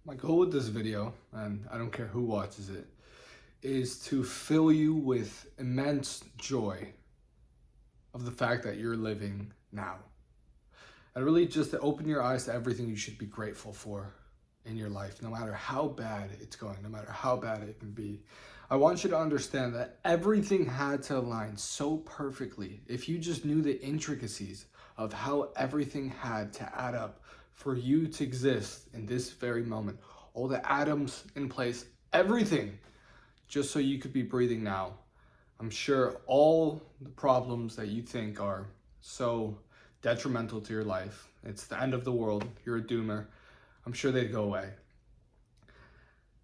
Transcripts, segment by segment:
My goal with this video, and I don't care who watches it, is to fill you with immense joy of the fact that you're living now. And really just to open your eyes to everything you should be grateful for in your life, no matter how bad it's going, no matter how bad it can be. I want you to understand that everything had to align so perfectly if you just knew the intricacies of how everything had to add up for you to exist in this very moment. All the atoms in place, everything, just so you could be breathing now. I'm sure all the problems that you think are so detrimental to your life, it's the end of the world, you're a doomer, I'm sure they'd go away.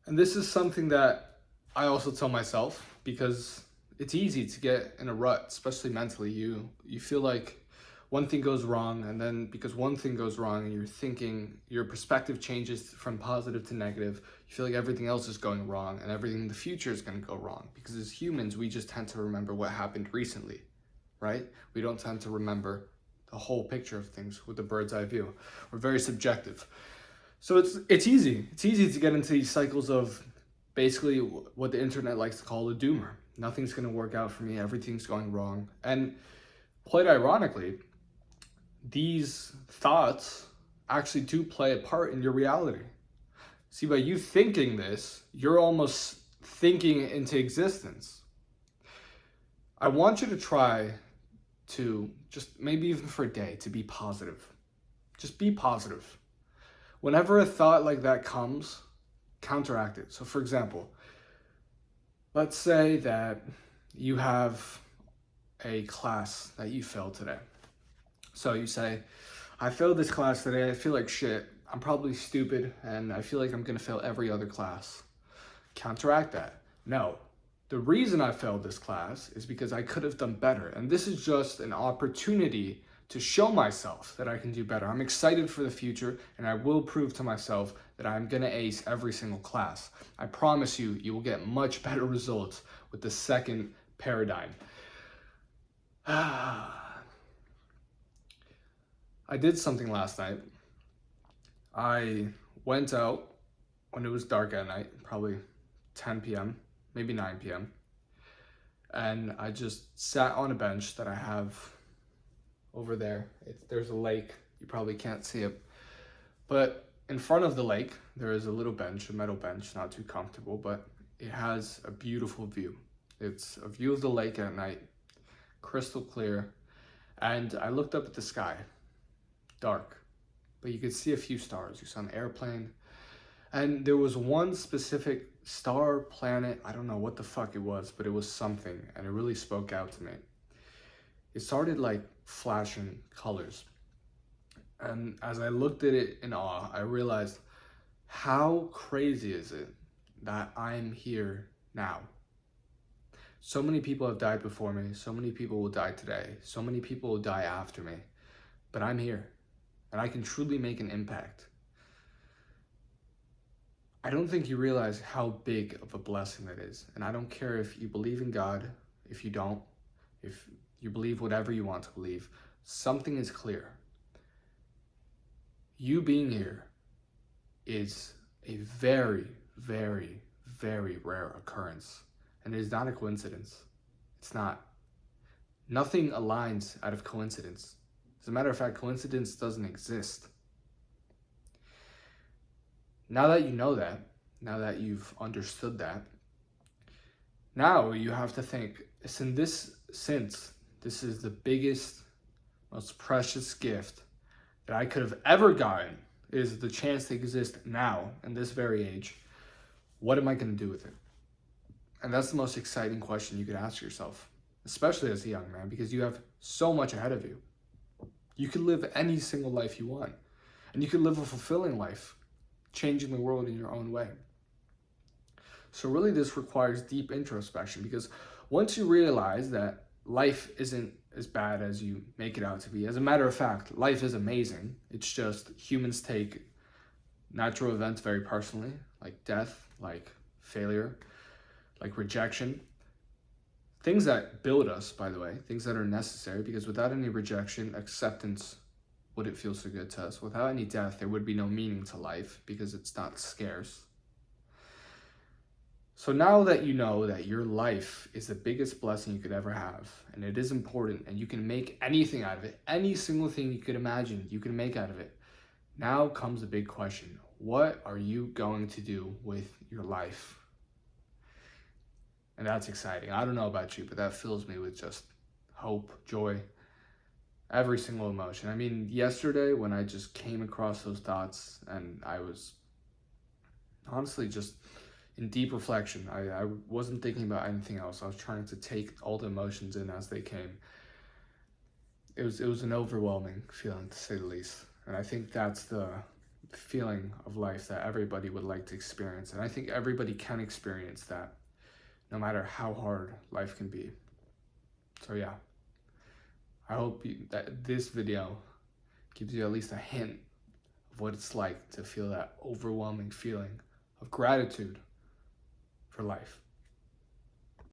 And this is something that I also tell myself because it's easy to get in a rut, especially mentally. You feel like one thing goes wrong, and then because one thing goes wrong and you're thinking, your perspective changes from positive to negative, you feel like everything else is going wrong and everything in the future is going to go wrong. Because as humans, we just tend to remember what happened recently, right? We don't tend to remember the whole picture of things with a bird's eye view. We're very subjective. So it's easy. It's easy to get into these cycles of basically what the internet likes to call a doomer. Nothing's going to work out for me. Everything's going wrong. And quite ironically, these thoughts actually do play a part in your reality. See, by you thinking this, you're almost thinking it into existence. I want you to try to just maybe even for a day to be positive. Just be positive. Whenever a thought like that comes, counteract it. So, for example, let's say that you have a class that you failed today. So you say, I failed this class today, I feel like shit, I'm probably stupid, and I feel like I'm gonna fail every other class. Counteract that. No, the reason I failed this class is because I could have done better, and this is just an opportunity to show myself that I can do better. I'm excited for the future, and I will prove to myself that I'm gonna ace every single class. I promise you, you will get much better results with the second paradigm. I did something last night. I went out when it was dark at night, probably 10 p.m., maybe 9 p.m., and I just sat on a bench that I have over there. There's a lake. You probably can't see it. But in front of the lake, there is a little bench, a metal bench, not too comfortable, but it has a beautiful view. It's a view of the lake at night, crystal clear. And I looked up at the sky, dark, but you could see a few stars. You saw an airplane. And there was one specific star, planet, I don't know what the fuck it was, but it was something, and it really spoke out to me. It started like flashing colors. And as I looked at it in awe, I realized how crazy is it that I'm here now? So many people have died before me, so many people will die today, so many people will die after me, but I'm here, and I can truly make an impact. I don't think you realize how big of a blessing that is. And I don't care if you believe in God, if you don't, if you believe whatever you want to believe, something is clear. You being here is a very, very, very rare occurrence. And it is not a coincidence. It's not. Nothing aligns out of coincidence. As a matter of fact, coincidence doesn't exist. Now that you know that, now that you've understood that, now you have to think, since this is the biggest, most precious gift that I could have ever gotten, is the chance to exist now in this very age, what am I going to do with it? And that's the most exciting question you could ask yourself, especially as a young man, because you have so much ahead of you. You could live any single life you want, and you could live a fulfilling life, changing the world in your own way. So really this requires deep introspection, because once you realize that life isn't as bad as you make it out to be, as a matter of fact, life is amazing. It's just humans take natural events very personally, like death, like failure, like rejection. Things that build us, by the way, things that are necessary, because without any rejection, acceptance would it feel so good to us? Without any death, there would be no meaning to life because it's not scarce. So now that you know that your life is the biggest blessing you could ever have, and it is important, and you can make anything out of it, any single thing you could imagine, you can make out of it. Now comes the big question. What are you going to do with your life? And that's exciting. I don't know about you, but that fills me with just hope, joy, every single emotion. I mean, yesterday when I just came across those thoughts and I was honestly just in deep reflection, I wasn't thinking about anything else. I was trying to take all the emotions in as they came. It was an overwhelming feeling, to say the least. And I think that's the feeling of life that everybody would like to experience. And I think everybody can experience that, no matter how hard life can be. So yeah, I hope that this video gives you at least a hint of what it's like to feel that overwhelming feeling of gratitude for life.